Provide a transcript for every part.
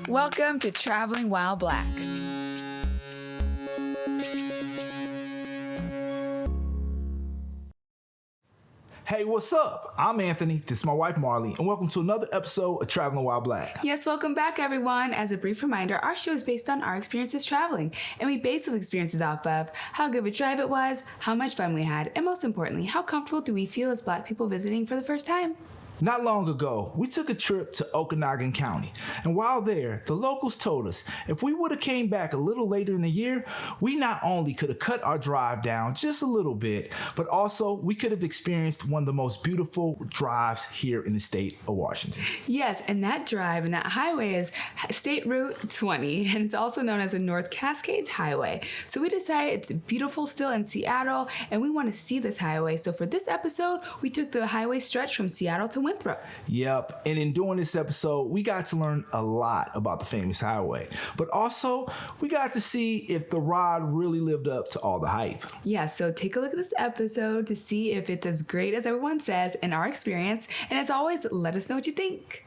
Welcome to Traveling While Black. Hey, what's up? I'm Anthony, this is my wife Marley, and welcome to another episode of Traveling While Black. Yes, welcome back everyone. As a brief reminder, our show is based on our experiences traveling, and we base those experiences off of how good of a drive it was, how much fun we had, and most importantly, how comfortable do we feel as Black people visiting for the first time. Not long ago, we took a trip to Okanogan County, and while there, the locals told us if we would have came back a little later in the year, we not only could have cut our drive down just a little bit, but also we could have experienced one of the most beautiful drives here in the state of Washington. Yes, and that drive and that highway is State Route 20, and it's also known as the North Cascades Highway. So we decided it's beautiful still in Seattle, and we want to see this highway. So for this episode, we took the highway stretch from Seattle to Winthrop. Yep, and in doing this episode, we got to learn a lot about the famous highway, but also we got to see if the ride really lived up to all the hype. Yeah, so take a look at this episode to see if it's as great as everyone says in our experience, and as always, let us know what you think.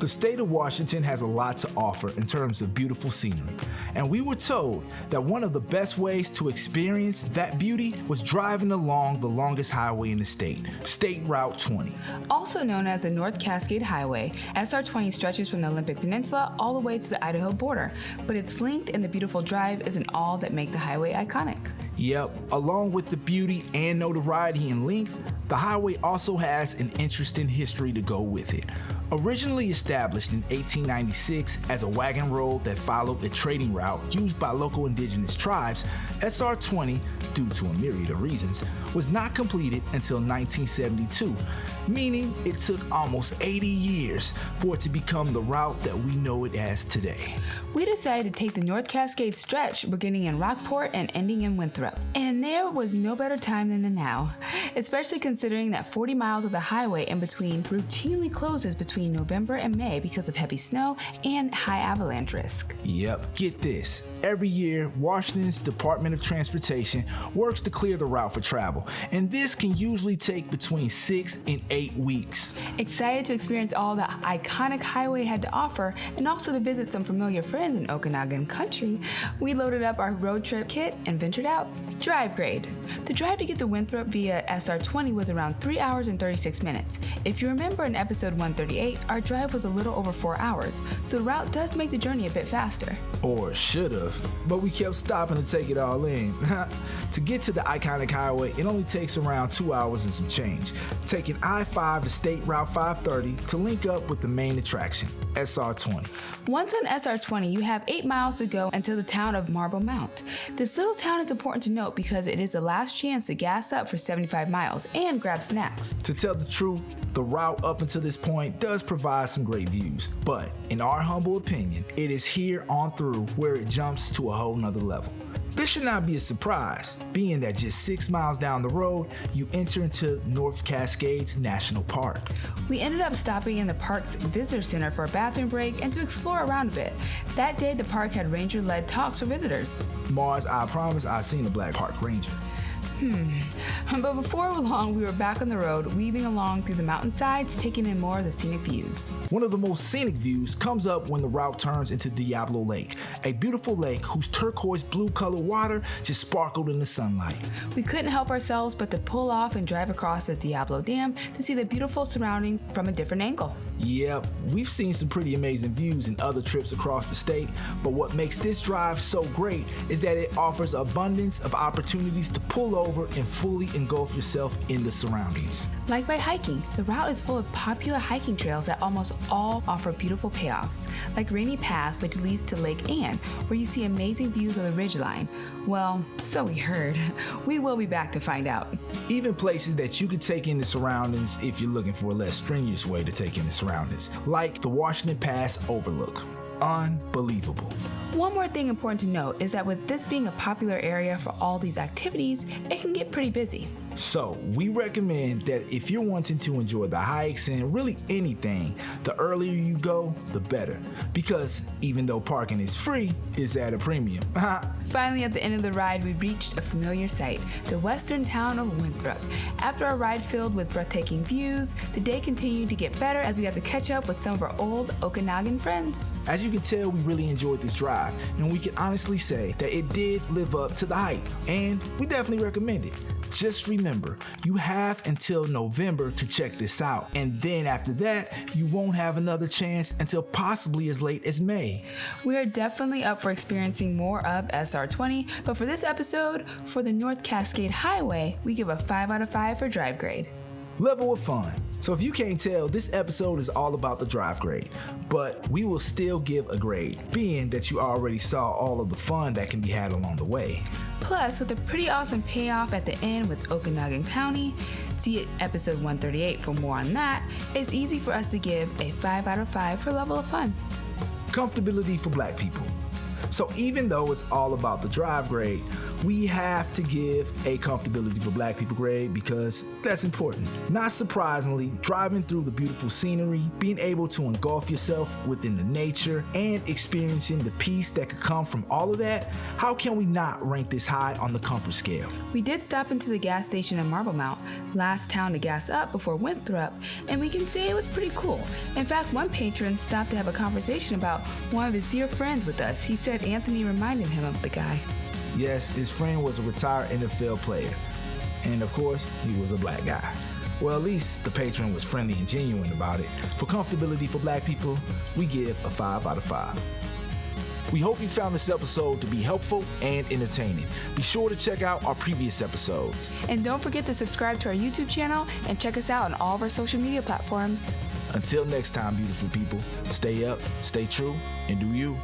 The state of Washington has a lot to offer in terms of beautiful scenery, and we were told that one of the best ways to experience that beauty was driving along the longest highway in the state, State Route 20. Also known as the North Cascade Highway, SR 20 stretches from the Olympic Peninsula all the way to the Idaho border, but its length and the beautiful drive isn't all that make the highway iconic. Yep, along with the beauty and notoriety and length, the highway also has an interesting history to go with it. Originally established in 1896 as a wagon road that followed a trading route used by local indigenous tribes, SR 20, due to a myriad of reasons, was not completed until 1972, meaning it took almost 80 years for it to become the route that we know it as today. We decided to take the North Cascade stretch beginning in Rockport and ending in Winthrop. And there was no better time than the now, especially considering that 40 miles of the highway in between routinely closes between November and May because of heavy snow and high avalanche risk. Yep, get this. Every year, Washington's Department of Transportation works to clear the route for travel, and this can usually take between 6 and 8 weeks. Excited to experience all the iconic highway had to offer and also to visit some familiar friends in Okanogan country, we loaded up our road trip kit and ventured out. Drive grade. The drive to get to Winthrop via SR 20 was around 3 hours and 36 minutes. If you remember in episode 138, our drive was a little over 4 hours, so the route does make the journey a bit faster. Or should have, but we kept stopping to take it all in. To get to the iconic highway, it only takes around 2 hours and some change, taking I-5 to State Route 530 to link up with the main attraction, SR 20. Once on SR 20, you have 8 miles to go until the town of Marble Mount. This little town is important to note because it is the last chance to gas up for 75 miles and grab snacks. To tell the truth, the route up until this point does provide some great views, but in our humble opinion, it is here on through where it jumps to a whole nother level. This should not be a surprise, being that just 6 miles down the road, you enter into North Cascades National Park. We ended up stopping in the park's visitor center for a bathroom break and to explore around a bit. That day, the park had ranger-led talks for visitors. Mars, I promise I've seen a black park ranger. But before long, we were back on the road, weaving along through the mountainsides, taking in more of the scenic views. One of the most scenic views comes up when the route turns into Diablo Lake, a beautiful lake whose turquoise blue colored water just sparkled in the sunlight. We couldn't help ourselves but to pull off and drive across the Diablo Dam to see the beautiful surroundings from a different angle. Yep, we've seen some pretty amazing views in other trips across the state, but what makes this drive so great is that it offers abundance of opportunities to pull over and fully engulf yourself in the surroundings. Like by hiking, the route is full of popular hiking trails that almost all offer beautiful payoffs, like Rainy Pass, which leads to Lake Anne, where you see amazing views of the ridgeline. Well, so we heard. We will be back to find out. Even places that you could take in the surroundings if you're looking for a less strenuous way to take in the surroundings, like the Washington Pass Overlook. Unbelievable. One more thing important to note is that with this being a popular area for all these activities, it can get pretty busy. So we recommend that if you're wanting to enjoy the hikes and really anything, the earlier you go, the better. Because even though parking is free, it's at a premium. Finally, at the end of the ride, we reached a familiar sight, the western town of Winthrop. After a ride filled with breathtaking views, the day continued to get better as we got to catch up with some of our old Okanagan friends. As you can tell, we really enjoyed this drive, and we can honestly say that it did live up to the hype, and we definitely recommend it. Just remember, you have until November to check this out, and then after that, you won't have another chance until possibly as late as May. We are definitely up for experiencing more of SR20, but for this episode, for the North Cascade Highway, we give a 5 out of 5 for drive grade. Level of fun. So if you can't tell, this episode is all about the drive grade, but we will still give a grade, being that you already saw all of the fun that can be had along the way. Plus, with a pretty awesome payoff at the end with Okanagan County, see episode 138 for more on that, it's easy for us to give a 5 out of 5 for level of fun. Comfortability for Black people. So even though it's all about the drive grade, we have to give a comfortability for Black people grade because that's important. Not surprisingly, driving through the beautiful scenery, being able to engulf yourself within the nature, and experiencing the peace that could come from all of that, how can we not rank this high on the comfort scale? We did stop into the gas station in Marble Mount, last town to gas up before Winthrop, and we can say it was pretty cool. In fact, one patron stopped to have a conversation about one of his dear friends with us. He said Anthony reminded him of the guy. Yes, his friend was a retired NFL player. And of course, he was a Black guy. Well, at least the patron was friendly and genuine about it. For comfortability for Black people, we give a 5 out of 5. We hope you found this episode to be helpful and entertaining. Be sure to check out our previous episodes. And don't forget to subscribe to our YouTube channel and check us out on all of our social media platforms. Until next time, beautiful people, stay up, stay true, and do you.